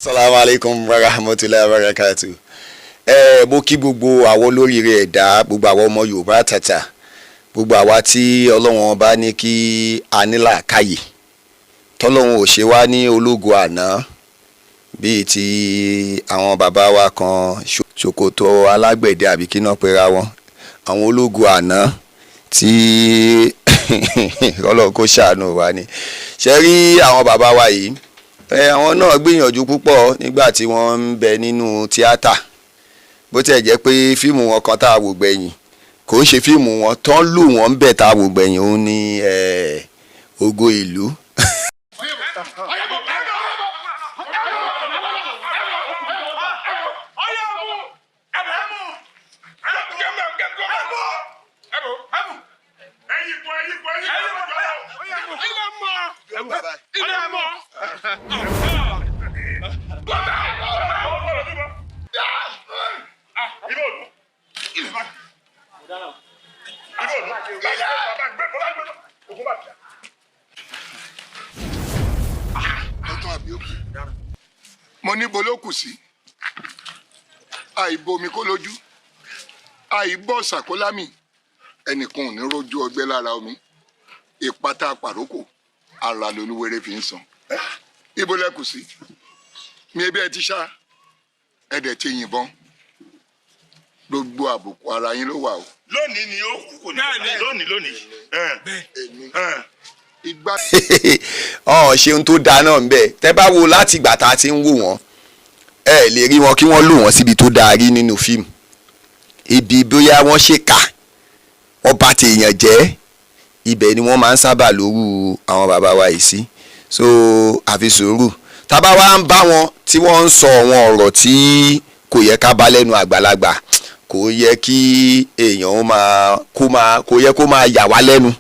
Assalamu alaikum warahmatullahi wabarakatuh. Mo kí gbogbo àwọn olóríire ẹ̀dá, gbogbo àwọn ọmọ Yorùbá tàtà, gbogbo àwa tí Ọlọ́run bá ní kí a ní làákàyè. Tọ́lọ́run ò ṣe wá ní ológo àná bíi ti àwọn bàbá wa kan ṣòkòtò alágbẹ̀dẹ àbí kí náà pera wọn. Àwọn ológo àná tí Ọlọ́run kó ṣàánú wa ni. Ṣé rí àwọn bàbá wa yìí? Àwọn náà gbìyànjú púpọ̀ nígbà tí wọ́n ń bẹ nínú tíátà bó tẹ̀ jẹ́ pé fíìmù wọn kan tá a wò gbẹ̀yìn kò ń ṣe fíìmù wọn tán lù wọ́n ń bẹ̀ tá a wò gbẹ̀yìn òun ní Ògo Ìlú. Mo ní bolókù sí àìbomi kó lójú àìbọ̀ sàkólámì ẹnìkan ò ní rójú ọgbẹ́ lára omi ìpátá pàrókò ara lolúwere fi ń sàn ibo lẹ́kù sí mi ebi ẹ ti ṣá ẹ̀dẹ̀ ti yìnbọn gbogbo àbùkù ara yín ló wà o. Lónìí ni ó kù ní lónìí. Ìgbà. Ṣeun tó dáa náà ń bẹ tẹ́ bá wo láti ìgbà tá a ti ń wò wọ́n ẹ lè rí wọn kí wọ́n lò wọ́n síbi tó dáa rí nínú fíìmù ibi bóyá wọ́n ṣèkà wọ́n bá ti èèyàn jẹ́ ibẹ̀ ni wọ́n máa ń sábà lóru àwọn bàbá wa yìí sí so àfi sùúrù tábà wá ń bá wọn tí wọ́n ń sọ àwọn ọ̀rọ̀ tí kò yẹ ká bá lẹ́nu àgbàlagbà kò yẹ kí èèyàn kò yẹ kó máa yà wá lẹ́nu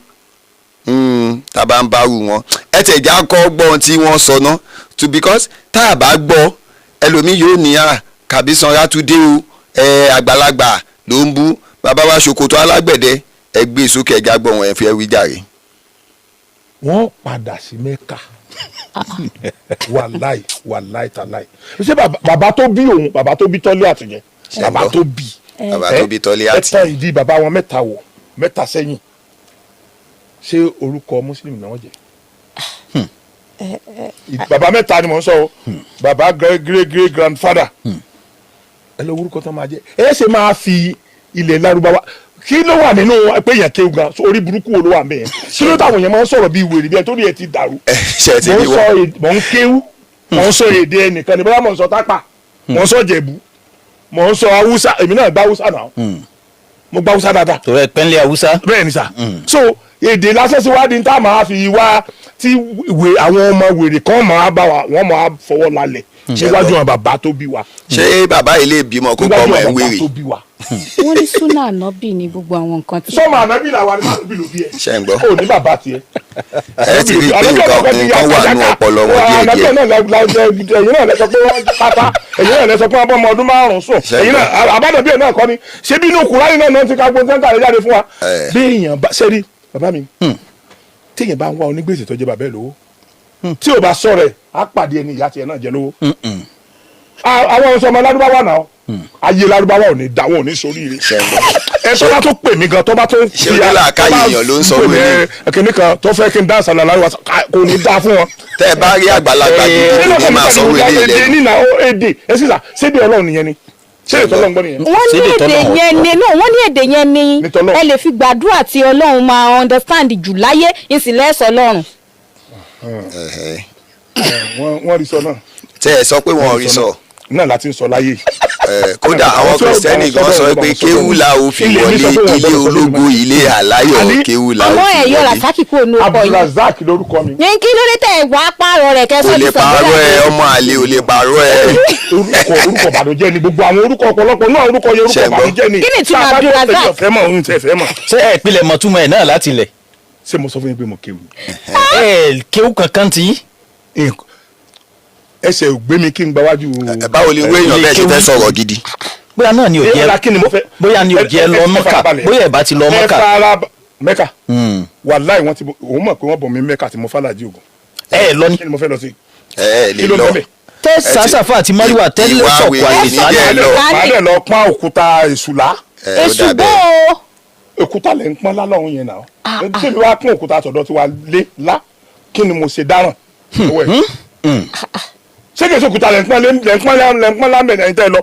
tábà ń bá rú wọn ẹ tẹ̀já kọ́ gbọ́ ohun tí wọ́n sọ ná to because tá a bá gbọ́ ẹlòmíì yóò ní kàbí sanra tún dé o àgbàlagbà ló ń bú bàbá wa ṣòkòtò alágbẹ̀dẹ ẹgbẹ́ sókè ẹja gbọ́ wọn ẹ fi wí jàre. wọ́n padà sí Mẹ́kà wàláì tàláì ṣé bàbá tó bí òun bàbá tó bí Tọ́lé Àtìyẹ bàbá tó bí Tọ́lé Àtìyẹ ẹ̀tàn ìdí bàbá wọn mẹ́ta sẹ́yìn ṣé orúkọ Muslim náà jẹ́ bàbá mẹ́ta ni mò ń sọ o bàbá great grandfather ẹ lọ orúkọ tó máa jẹ ẹ ṣe máa fi ilẹ̀ Lárúbáwá kí ló wà nínú pé yẹn kéwù gan orí burúkú wo ló wà mẹ́yẹn kí ló táwọn yẹn máa ń sọ̀rọ̀ bíi wèrè bí ẹ tó rí ẹ ti dàrú mò ń kéwù mò ń sọ èdè ẹnìkan ní bóyá mò ń sọ tápà mò ń sọ Jẹ̀bú mò ń sọ Haúsá èmi náà gbá Haúsá náà mo gbá Haúsá dáadáa. tó rẹ pẹ́ńlẹ̀ Haúsá. bẹ́ẹ̀ ni sà so èdè lásán síwádìí tá a máa fi wá tí àwọn ọmọ wèrè kan máa bá wa wọ́n máa fọwọ́ lálẹ̀ níwájú àwọn bàbá tó bí wa. ṣé bàbá ilé ìbímọ kó kọ́ ọmọ ẹ̀ ń wèrè. wọ́n ní súnà ànábì ní gbogbo àwọn nǹkan tí. sọ́mọ ànábì làwọn ànábì ló bí ẹ. ṣe ń gbọ́. ó ní bàbá tiẹ̀. ẹ ti rí i pé nǹkan wà nù ọpọlọ wọn díẹ̀ díẹ̀. ẹ̀yin náà lẹ sọ pé wọ́n pátá ẹ̀yin náà lẹ sọ pé wọ́n bọ́ ọmọ ọdún márùn-ún sùn ẹ̀yin náà àbádọ́bí ẹ̀ náà kọ́ ni ṣé bí inú Kùránì náà ti ká gbọ́n tán jáde fún wa. bí èèyàn bá ṣẹ́rí bàbá mi téèyàn bá ń wá onígbèsè tó jẹ bàbá ẹ̀ lówó tí ò bá sọ̀rọ̀ ẹ̀ á pàdé ẹni ìyá tiẹ̀ náà jẹ lówó. àwọn ọ̀sán ọmọ Lárúbáwá náà ayé Lárúbáwá ò ní dá wọn ò ní sórí rẹ̀ ẹ tó bá tó pè mí gan tó bá tó ṣé onílà káyéèyàn ló ń sọ wílé kìnìún kan tó fẹ́ kí n dáhùn sàlẹ̀ Lárúbáwá kò ní dá fún wọn. tẹ́ ẹ bá rí àgbàlagbà gidi kò ní máa sọ wílé èdè nínà èdè ẹ sísà sédè Ọlọ́run nìyẹn ni ṣé ètò Ọlọ́run gbọ́ nìyẹn. wọ́n ní èdè yẹn ni wọ́n ní èdè yẹn ni ẹ lè fi gbàdúrà tí Ọlọ́run máa understand jù láyé ìsìnlẹ̀ ẹ̀sọ́ Ọlọ́run. wọ́n rí sọ náà. tẹ́ ẹ sọ pé wọ́n rí sọ. náà láti ń sọ láyé. kódà àwọn Kristẹni gan sọ pé kéwù la ó fi wọlé ilé ológo ilé àláyọ̀ kéwù la ó fi wọlé. ọmọ ẹ̀yọ́ Rasaki kúrò ní ọkọ yìí. Abdulrasaq lórúkọ mi. yẹn kí ló dé tẹ̀ wá pààrọ̀ rẹ̀ kẹ́sọ́ kò lè pààrọ̀ ẹ ọmọ àlè ò lè pààrọ̀ ẹ. orúkọ ìbànújẹ́ ni gbogbo àwọn orúkọ ọ̀pọ̀lọpọ̀ náà orúkọ yẹn orúkọ ìbànújẹ́ ni. kí ni túmọ̀ Abdulrasaq. ṣé ẹ pilẹ̀ mọ̀ túmọ̀ ẹ̀ náà láti ilẹ̀. ṣé mo sọ fún yín pé mo kéwù. ẹ kéwù kankan ti. ẹsẹ̀ ò gbé mi kí n gbáwájú. báwo ni wéèyàn bẹ́ẹ̀ ti fẹ́ sọ̀rọ̀ gidi. bóyá náà ni ò jẹ́ bóyá ni ò jẹ́ lọ Mọ́kà bóyá ẹ̀ bá ti lọ Mọ́kà. Mẹ́kà wàláì òun mọ̀ pé wọ́n bọ̀ mí Mẹ́kà tí mo fàlàjì ògùn. ẹ lọ ní. kí ni mo fẹ́ lọ sí. ẹ lè lọ tẹ sàṣàfà àti mariwa tẹ́lẹ̀ sọ̀kọ̀ àlẹ́ lọ pọ́n òkúta èṣùlá. èṣù bó o. òkúta lè ń pọ́n lálọ́run yẹn náà ṣé mi wá pọ́n òkúta tọ̀dọ̀ tí wàá lé lá kí ni mo ṣe dáràn owó ẹ̀. ṣé kìí ṣe òkúta lè ń pọ́n lámbẹ̀ ẹ̀yìn tẹ́ lọ.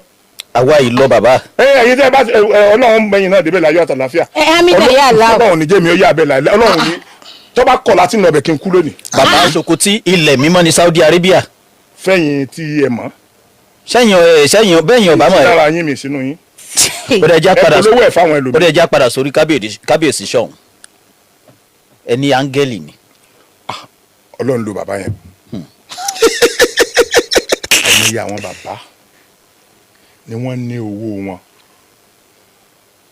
àwa yìí lọ bàbá. ẹ̀yin tẹ́ bá ọlọ́run mẹ́yìn náà débẹ̀ láyọ̀ àtàláfíà. ọlọ́run ní jẹ́mi ó yá abẹ́ láyé ọlọ́run ní tó bá kọ̀ láti nà ọbẹ̀ kí n kú lónìí. bàbá Sokoti ilẹ̀ mímọ́ ní Saudi Arabia. fẹ́yìn tí ẹ mọ̀. sẹ́yìn bẹ́yìn ọ̀bá mọ̀ ẹ́. ìdára yín mi sínú yín. ó dẹ̀ já padà sórí kábíyèsí sọ̀hún ẹni áńgẹ́lì ni. ọlọ́run ló bàbá yẹn. àmì àwọn bàbá ni wọ́n ní owó wọn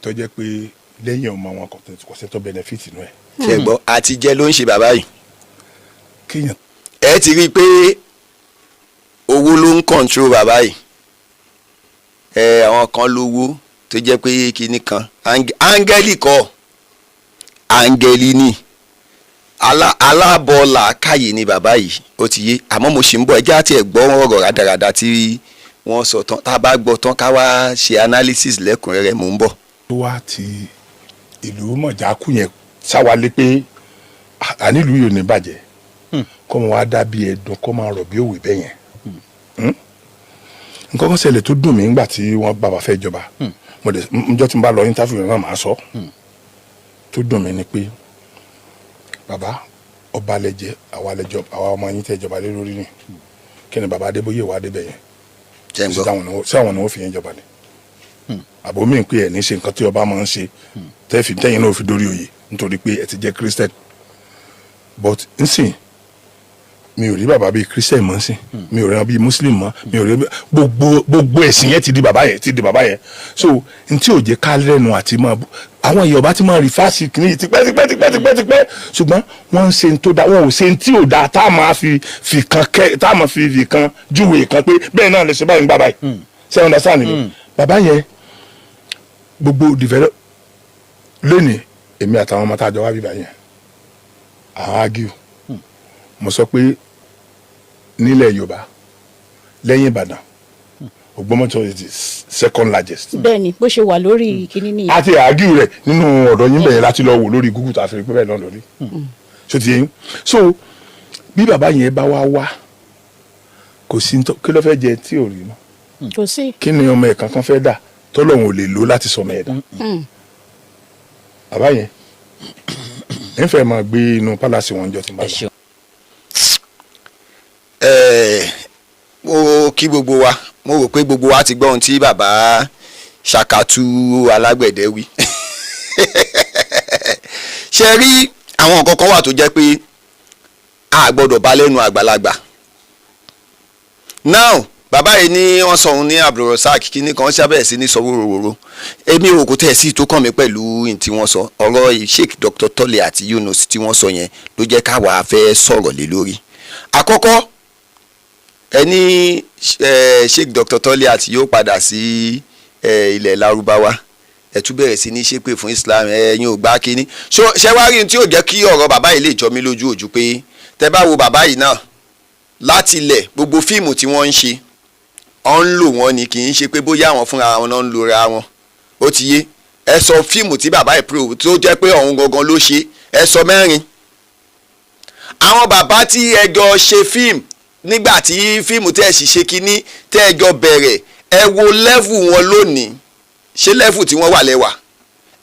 tó jẹ́ pé lẹ́yìn ọmọ wọn kò sẹ́ tó benefit nù ẹ̀. ṣe gbọ́ àtijẹ́ ló ń ṣe bàbá yìí. kéèyàn. ẹ ti rí i pé owó ló ń control bàbá yìí. àwọn kan lówó tó jẹ́ pé kinní kan áńgẹ́lì kọ́ áńgẹ́lì ni alábọ̀ọ́lá káyè ni bàbá yìí ó ti yé àmọ́ mo ṣì ń bọ̀ ẹjẹ́ àti ẹ̀gbọ́n ọ̀rọ̀ rádaràda tí wọ́n sọ tán tá a bá gbọ́ tán ká wá ṣe analysis lẹ́kùnrẹ́rẹ́ mò ń bọ̀. tó wá ti ìlú mọ̀jákù yẹn sáwálé pé ànílùú yóò ní bàjẹ́ kọ́ mọ wá dá bí ẹ̀dùn kọ́ máa rọ̀ bí òwe bẹ́ẹ̀ yẹn. nǹkan kan ṣẹlẹ̀ tó dùn mí nígbà tí wọ́n bàbá fẹ́ jọba mo dẹ̀ njọ́ tí n bá lọ interview náà máa sọ tó dùn mí ni pé bàbá ọba lẹ́jẹ̀ àwa ọmọ yín tẹ́ jọba lé lórí ni kí ni bàbá Adébóyè wà débẹ̀ yẹn sí àwọn ni wọ́n fi yẹn jọba ni àbò mi pé ẹ̀ ní ṣe nǹkan tí ọba máa ń ṣe tẹ́yìn náà fi dórí oyè nítorí pé ẹ ti jẹ́ Christian but nsìn mi ò rí bàbá bíi Christian mọ́ nsìn mi ò rí wọn bíi Muslim mọ́ mi ò rí gbogbo ẹ̀sìn yẹn ti di bàbá yẹn so n tí ò jẹ́ ká lẹ́nu àti máa àwọn Yorùbá ti máa rí fásitì kìíní tipẹ́ ṣùgbọ́n wọ́n ń ṣe n tó da wọn ò ṣe n tí ò da tá a máa fi kan júwe kan pé bẹ́ẹ̀ náà lè ṣe báyìí ń gbà báyìí ṣe understand mi bàbá yẹn gbogbo develop lónìí èmi àtàwọn ọmọ tá a jọ wá bíbá yẹn àwọn agiu mo sọ pé nílẹ̀ Yorùbá lẹ́yìn Ìbàdàn Ògbómọ̀ṣọ́ is the second largest. bẹ́ẹ̀ni bó ṣe wà lórí kíní nìyẹn. àti agiu rẹ nínú ọ̀dọ̀ yín bẹ̀rẹ̀ láti lọ wò lórí Google tá a fi rí pé bẹ́ẹ̀ náà lórí so ti yẹn so bí bàbá yẹn bá wá kò sí kí ló fẹ́ jẹ tí ò rí mọ́ kò sí. kí ni ọmọ ẹ̀ kankan fẹ́ dà tọ́lọ́hún ò lè lò láti sọmọ ẹ̀ dà bàbá yẹn nífẹ̀ẹ́ máa gbé inú pálásì wọn jọ tí n bá lọ. mo kí gbogbo wa mo rò pé gbogbo wa ti gbọ́ ohun tí bàbá Ṣàkàtú alágbẹ̀dẹ wí ṣe rí àwọn nǹkan kan wà tó jẹ́ pé a gbọ́dọ̀ bá lẹ́nu àgbàlagbà now bàbá yìí ní wọ́n sọ òun ní Abdulrasaq kíní kan ṣàbẹ̀rẹ̀ sí ní sọ wòròwòrò èmi ò kò tẹ̀ sí tó kàn mí pẹ̀lú tí wọ́n sọ ọ̀rọ̀ Sheikh Dr. Tọ́lẹ̀ àti Yunus tí wọ́n sọ yẹn ló jẹ́ káwa fẹ́ sọ̀rọ̀ lé lórí àkọ́kọ́ ẹni Sheikh Dr. Tọ́lẹ̀ àti yóò padà sí ilẹ̀ Lárúbáwá ẹ tún bẹ̀rẹ̀ sí ní ṣépè fún Islam ẹ̀yin ò gbá kíní ṣé wàá rí ní tí yóò jẹ́ kí ọ̀rọ̀ bàbá yìí lè jọ mí lójú òjú pé tẹ́ bá wo bàbá yìí náà láti ilẹ̀ gbogbo fíìmù tí wọ́n ń ṣe ọ ń lò wọ́n ni kì í ṣe pé bóyá àwọn fúnra wọn náà ń lo ra wọn ó ti yé ẹ sọ fíìmù tí bàbá ìpro tó jẹ́ pé ọ̀hún gangan ló ṣe ẹ sọ mẹ́rin àwọn bàbá tí ẹjọ́ ṣe fíìmù nígbà tí fíìmù tẹ́ ẹ sì ṣe kínní tẹ́ ẹjọ́ bẹ̀rẹ̀ ẹ wo lẹ́fù wọn lónìí ṣé lẹ́fù tí wọ́n wà lẹ́wà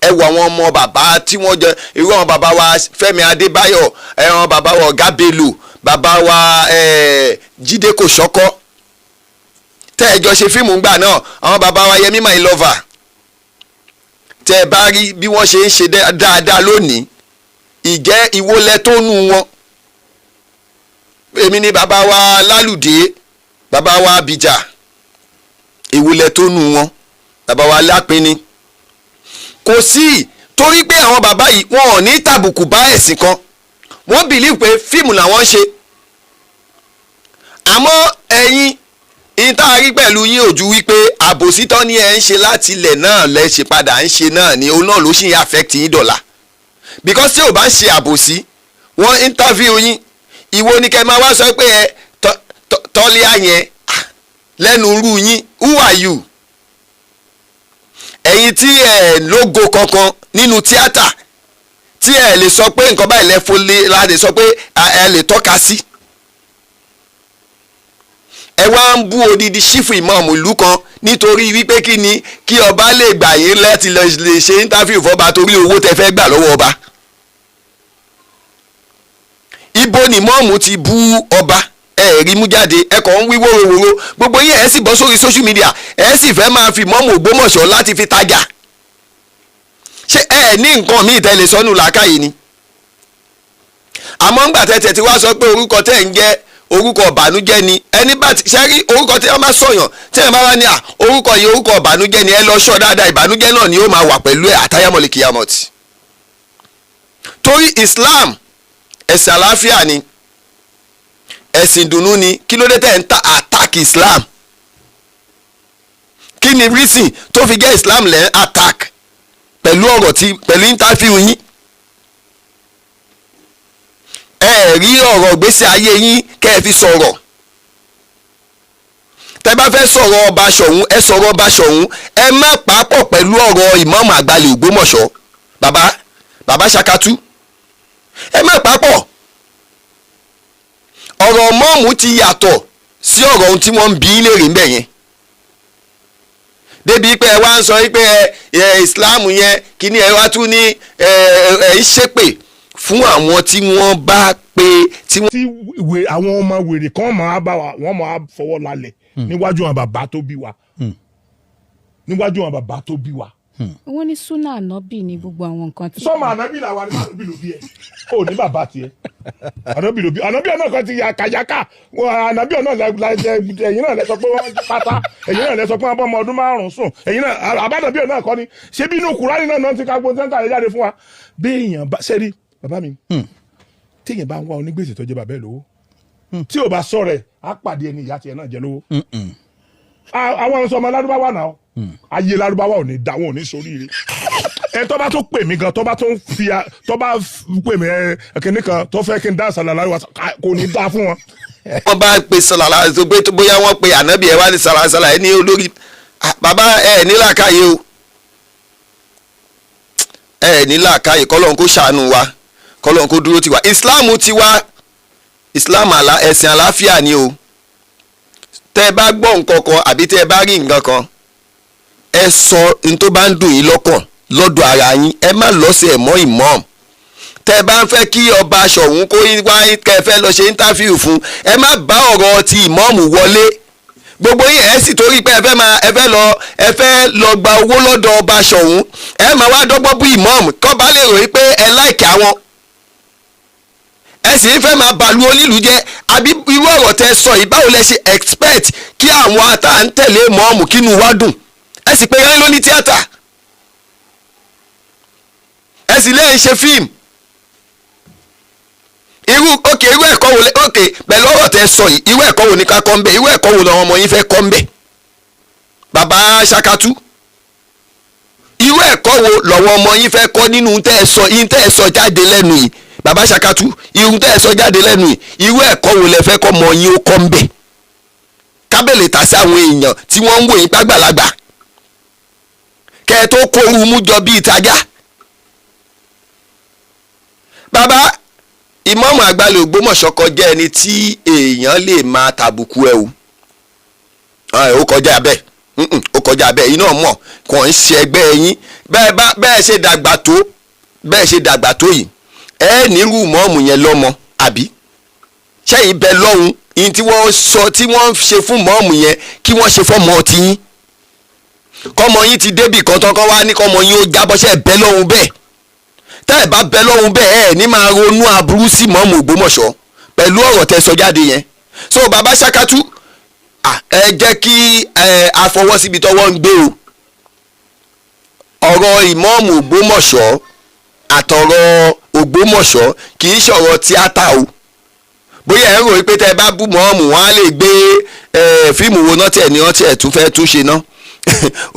ẹ wo àwọn ọmọ bàbá tí wọ́n jẹ irú àwọn bàbá wa Fẹ́mi Adébáyọ̀ àwọn bàbá wa Ọ̀gá Bello bàbá wa Jídé Kòsọ́kọ́ tẹ́ ẹ jọ ṣe fíìmù ńgbà náà àwọn bàbá wa Yẹmí My Lover tẹ́ ẹ bá rí bí wọ́n ṣe ń ṣe dáadáa lónìí ìjẹ́ ìwọlẹ̀ tó nù wọn èmi ni bàbá wa Lálùdé bàbá wa Abija ìwọlẹ̀ tó nù wọn bàbá wa Lápínní kò sí torí pé àwọn bàbá yìí wọn ò ní tàbùkù bá ẹ̀sìn kan wọ́n bìlíì pé fíìmù làwọn ń ṣe àmọ́ ẹ̀yin ìta rí pẹ̀lú yín ojú wípé àbòsí tán ni ẹ̀ ń ṣe láti ilẹ̀ náà lẹ́ ṣe padà ń ṣe náà ni òun náà ló ṣì ń affect yín dọ̀la because tí ò bá ń ṣe àbòsí wọ́n interview yín ìwo ni kẹ́ máa wá sọ pé ẹ tọ́líà yẹn lẹ́nu irú yín who are you? ẹ̀yin tí ẹ̀ lógo kankan nínú tíátà tí ẹ̀ lè sọ pé nǹkan báyìí lẹ́fọ́ la lè sọ pé ẹ̀ lè tọ́ka sí. ẹ wá ń bú odidi ṣífù ìmáàmù ìlú kan nítorí wípé kí ni kí ọba lè gbà yín láti lè ṣe íńtáfíù fọba torí owó tẹ fẹ́ gbà lọ́wọ́ ọba. ibo ni mọ́ọ̀mù ti bú ọba ẹ rí mú jáde ẹ kàn ń wí wórówóró gbogbo yín ẹ sì bọ́ sórí social media ẹ sì fẹ́ máa fi mọ́ọ̀mù Ògbómọ̀ṣọ́ láti fi tajà. ṣé ẹ ní nǹkan míì tẹ́ lè sọnù làákàyè ni. àmọ́ ńgbà tẹ́tẹ́ tí wá sọ pé orúkọ tẹ́ ń jẹ́ orúkọ ọ̀bànújẹ́ ni ẹni bá ti ṣẹ́rí orúkọ tí wọ́n máa sọ̀yàn tí wọ́n bá wá ní orúkọ yìí orúkọ ọ̀bànújẹ́ ni ẹ lọ sọ dáadáa ìbànújẹ́ náà ni ó máa wà pẹ̀lú ẹ̀ àtayámọ̀lì kìyàmọ̀tì. torí Islam ẹ̀sìn àlàáfíà ni ẹ̀sìn ìdùnnú ni kí ló dé tẹ̀ ń ta attack Islam kí ni reason tó fi jẹ́ Islam lẹ́ attack pẹ̀lú ọ̀rọ̀ tí pẹ̀lú interview yín ẹ rí ọ̀rọ̀ gbèsè ayé yín kẹ́ ẹ fi sọ̀rọ̀ tẹ́ bá fẹ́ sọ̀rọ̀ ọba Ṣọ̀ún ẹ sọ̀rọ̀ ọba Ṣọ̀ún ẹ má pàápọ̀ pẹ̀lú ọ̀rọ̀ ìmáàmù àgbàlẹ̀ Ògbómọ̀ṣọ́ bàbá Ṣakatu ẹ má pàápọ̀ ọ̀rọ̀ mọ́ọ̀mù ti yàtọ̀ sí ọ̀rọ̀ ohun tí wọ́n ń bí léèrè ń bẹ̀ yẹn débi pé ẹ wá ń sọ pé Islam yẹn kíní ẹ wá tún ní ẹ ń ṣépè fún àwọn tí wọ́n bá pé tí àwọn ọmọ wèrè kan máa bá wa wọ́n máa fọwọ́ lálẹ̀ níwájú àwọn bàbá tó bí wa níwájú àwọn bàbá tó bí wa. wọ́n ní súnà ànábì ní gbogbo àwọn nǹkan tí. sọ́mọ ànábì làwọn ànábì ló bí ẹ ò ní bàbá tiẹ̀ ànábì ló bí ànábì náà kan ti yàkàyàkà ànábì náà ẹ̀yin náà lẹ sọ pé wọ́n jí pátá ẹ̀yin náà lẹ sọ pé wọ́n bọ́ ọmọ ọdún márùn-ún sùn ẹ̀yin náà àbánàbì náà kọ́ ni ṣé bí inú Kùránì náà ti ká gbóhùn sẹ́ńtà yẹn jáde fún wa bí èèyàn bá ṣẹ́rí bàbá mi téèyàn bá ń wá onígbèsè tó jẹ bàbá ẹ lówó tí ò bá sọ rẹ á pàdé ẹni ìyá tiẹ̀ náà jẹ lówó àwọn ọmọ Lárúbáwá náà ayé Lárúbáwá ò ní dá wọn ò ní sóríire ẹ tó bá tó pè mí gan tó bá tó fi tó bá pè mí kíní kan tó fẹ́ kí n dá sàlàlá wa kò ní dá fún wọn. wọ́n bá pe sàlàlá tó gbé tó bóyá wọ́n pe ànábì ẹ wá ní sàlàsàlà ẹ ní olórí bàbá ẹ ní làákàyè o ẹ ní làákàyè kọ́lọ́n kó ṣàánú wa kọ́lọ́n kó dúró tiwa Islam ẹ̀sìn àlàáfíà ni o tẹ́ ẹ bá gbọ́ nǹkan kan àbí tẹ́ ẹ bá rí nǹkan kan ẹ sọ n tó bá ń dùn yín lọ́kàn lọ́dọ̀ ara yín ẹ má lọ́sẹ̀ mọ́ ìmọ̀ọ́mù tẹ́ ẹ bá ń fẹ́ kí ọba Ṣọ̀ún kó wá kẹ́ ẹ fẹ́ lọ ṣe íńtáfíù fún ẹ má bá ọ̀rọ̀ ti ìmọ̀ọ́mù wọlé gbogbo yín ẹ sì torí pé ẹ fẹ́ lọ gba owó lọ́dọ̀ ọba Ṣọ̀ún ẹ máa wá dọ́gbọ́n bú ìmọ̀ọ́mù kọ́ bá lè ròyìn pé ẹ láìkẹ́ àwọn ẹ sì ń fẹ́ máa bàlú onílùú jẹ́ àbí irú ọ̀rọ̀ tẹ́ sọ yìí báwo lẹ ṣe expect kí àwọn àtàntẹ̀lé ìmọ̀ọ́mù kínú wá dùn ẹ sì pé yẹn ló ní tíátà ẹ sì lè ṣe fíìmù irú ẹ̀kọ́ wo pẹ̀lú ọ̀rọ̀ tẹ́ sọ yìí irú ẹ̀kọ́ wo ni ká kọ́ ń bẹ̀ irú ẹ̀kọ́ wo làwọn ọmọ yín fẹ́ kọ́ ń bẹ̀ bàbá Ṣakatu irú ẹ̀kọ́ wo làwọn ọmọ yín fẹ́ kọ́ nínú tẹ́ ẹ sọ jáde lẹ́nu yìí bàbá Ṣakatu irú tẹ́ ẹ sọ jáde lẹ́nu yìí irú ẹ̀kọ́ wo lẹ fẹ́ kọ́ ọmọ yín ó kọ́ ń bẹ̀ kábẹ̀lẹ̀ tà sí àwọn èèyàn tí wọ́n ń wò yín pàgbàlagbà kẹ́ ẹ tó kóoru mú jọ bíi ìtajà bàbá ìmáàmù àgbàlẹ̀ Ògbómọ̀ṣọ́ kọjá ẹni tí èèyàn lè máa tàbùkù ẹ o ó kọjá bẹ́ẹ̀ ó kọjá bẹ́ẹ̀ iná mọ̀ kàn ń ṣe ẹgbẹ́ yín bẹ́ẹ̀ ṣe dàgbà tó yìí ẹ nírú ìmáàmù yẹn lọ́mọ àbí ṣẹ́yìn bẹ lọ́hùn yín tí wọ́n sọ tí wọ́n ṣe fún ìmáàmù yẹn kí wọ́n ṣe fọ́mọ tiyín kọ́mọ yín ti débì kan tán kọ́ wá ní kọ́mọ yín ó jábọ́ṣẹ́ bẹ lọ́hùn bẹ́ẹ̀ tẹ́ ẹ̀ bá bẹ lọ́hùn bẹ́ẹ̀ ẹ̀ ní máa ronú aburú sí ìmáàmù Ògbómọ̀ṣọ́ pẹ̀lú ọ̀rọ̀ tẹ́ sọ jáde yẹn so bàbá Ṣakatu ẹ jẹ́ kí afọwọ́ síbi tọ́wọ́ ń gbé o ọ̀rọ̀ ìmáàmù Ògbómọ̀ṣọ́ àtọ̀rọ̀ Ògbómọ̀ṣọ́ kì í ṣọ̀rọ̀ tíátà o bóyá ẹ rò pé tẹ́ ẹ bá bú mọ́ọ̀mù wọn á lè gbé fíìmù wo náà tẹ̀ ní wọ́n tiẹ̀ tún fẹ́ túnṣe náà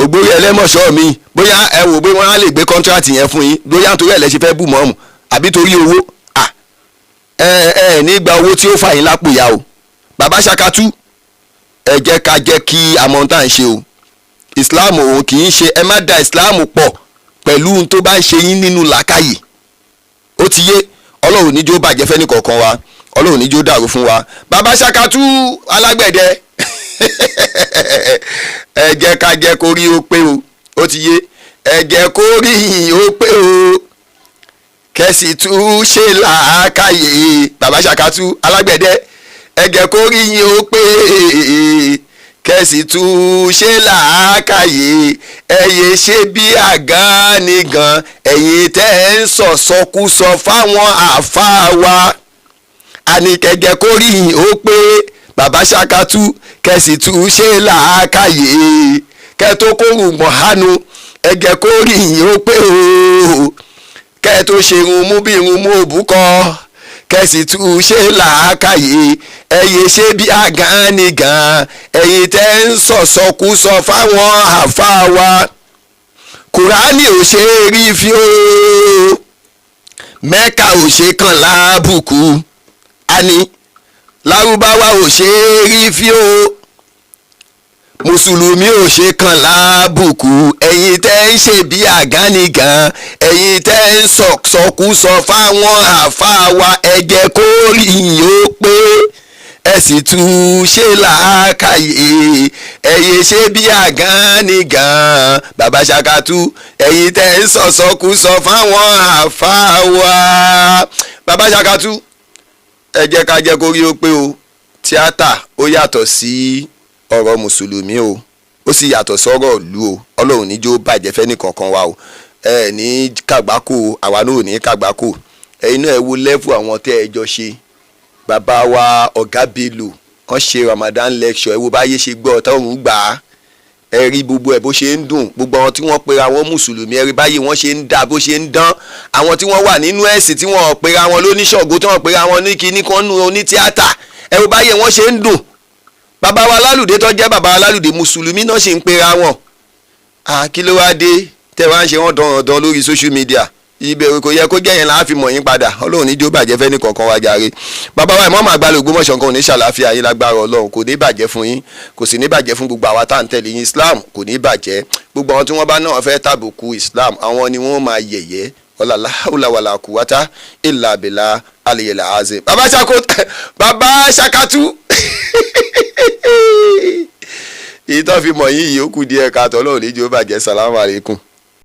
ògbórí ẹlẹ́mọ̀ṣọ́ mi bóyá ẹ wò pé wọ́n á lè gbé kọ́ńtíráàtì yẹn fún yín bóyá nítorí ẹ̀ lẹ́ ṣe fẹ́ bú mọ́ọ̀mù àbí torí owó ní gba owó tí ó fà yín lápò ya o bàbá Ṣakatu ẹ jẹ́ ká jẹ́ kí àmọ́ tá à ń ṣe o Islam òun kì í ṣe ẹ má da Islam pọ̀ pẹ̀lú ohun tó bá ń ṣe yín nínú làákàyè ó ti yé ọlọ́run níjó bàjẹ́ fẹ́ nìkọ̀ọ̀kan wa ọlọ́run níjó dàrú fún wa bàbá Ṣakatu alágbẹ̀dẹ ẹ jẹ́ ká jẹ́ kó rí ó pé o ó ti yé ẹ jẹ́ kó rí ó pé o kẹ́sì tún ṣe làákàyè bàbá Ṣakatu alágbẹ̀dẹ ẹ jẹ́ kó rí ó pé kẹ́sì tún ṣe làákàyè ẹ̀yẹ ṣe bí àgán nìgan ẹ̀yin tẹ́ ń sọ̀sọ́kúsọ fáwọn àáfàá wa àníkẹ́jẹ́ kó rí ó pé bàbá Ṣakatu kẹ́sì tún ṣe làákàyè kẹ́tó kórùn mọ̀hánu ẹ̀jẹ̀ kó rí ó pé o kẹ́tó ṣe irun mú bí irun mú òbúkọ kẹ́sì tún ṣe làákàyè ẹ̀yẹ ṣe bí àgán nìgan ẹ̀yin tẹ́ ń sọ̀sọ́kúsọ fáwọn àáfàá wa Kùránì ò ṣe é rí fi ó Mẹ́kà ò ṣe kàn láàbùkù àní Lárúbáwá ò ṣe é rí fi ó Mùsùlùmí ò ṣe kàn láàbùkù ẹ̀yin tẹ́ ń ṣe bí àgán nìgan ẹ̀yin tẹ́ ń sọ̀sọ́kúsọ fáwọn àáfàá wa ẹ jẹ́ kó rí ó pé ẹ sì tún ṣe làákàyè ẹ̀yin ṣe bí àgán nìgan bàbá Ṣakatu ẹ̀yin tẹ́ ń sọ̀sọ́kúsọ fáwọn àáfàá wa bàbá Ṣakatu ẹ jẹ́ ká jẹ́ kó rí ó pé o tíátà ó yàtọ̀ sí ọ̀rọ̀ mùsùlùmí o ó sì yàtọ̀ sọ́rọ̀ ìlú o ọlọ́run níjó bàjẹ́ fẹ́ni kankan wa o ẹ ní kàgbákò àwa náà ò ní kàgbákò ẹ̀yin náà ẹ wo lẹ́fù àwọn tẹ́ ẹ jọ ṣe bàbá wa ọ̀gá Bello wọ́n ṣe Ramadan lecture ẹ wo báyé ṣe gbọ́ ọ̀tọ́run gbà á ẹ rí gbogbo ẹ bó ṣe ń dùn gbogbo àwọn tí wọ́n pera wọn mùsùlùmí ẹ rí báyé wọ́n ṣe ń dà bó ṣe ń dán àwọn tí wọ́n wà nínú ẹ̀sìn tí wọ́n pera wọn lóníṣọ̀gbó tí wọ́n pera wọn ní kíní kan nù onítíátà ẹ wo báyé wọ́n ṣe ń dùn bàbá wa Lálùdé tó jẹ́ bàbá wa Lálùdé mùsùlùmí náà ṣe ń pera wọn kí ló wá dé tẹ́ wá ń ṣe wọ́n dán lórí social media ibẹ̀ kò yẹ kó jẹ́ yẹn láàfin mọ̀ yín padà ọlọ́run níjó bàjẹ́ fẹ́ ní kankan wá jàre bàbá wa ìmọ̀ọ́mọ̀ àgbàlẹ̀ Ògbómọ̀ṣọ́ kan ò ní ṣàlàáfíà yín lágbára ọlọ́run kò ní bàjẹ́ fún yín kò sì ní bàjẹ́ fún gbogbo àwa tá à ń tẹ̀lé yín Islam kò ní bàjẹ́ gbogbo àwọn tí wọ́n bá náà fẹ́ tàbùkù Islam àwọn ni wọ́n máa yẹ̀yẹ́ wala hawla wala quwwata illa billah aliyil azim bàbá Ṣakatu ìtọ́ fi mọ̀ yín yìí ó kù díẹ̀ káàtó ọlọ́run níjó bàjẹ́ salamu alaykum.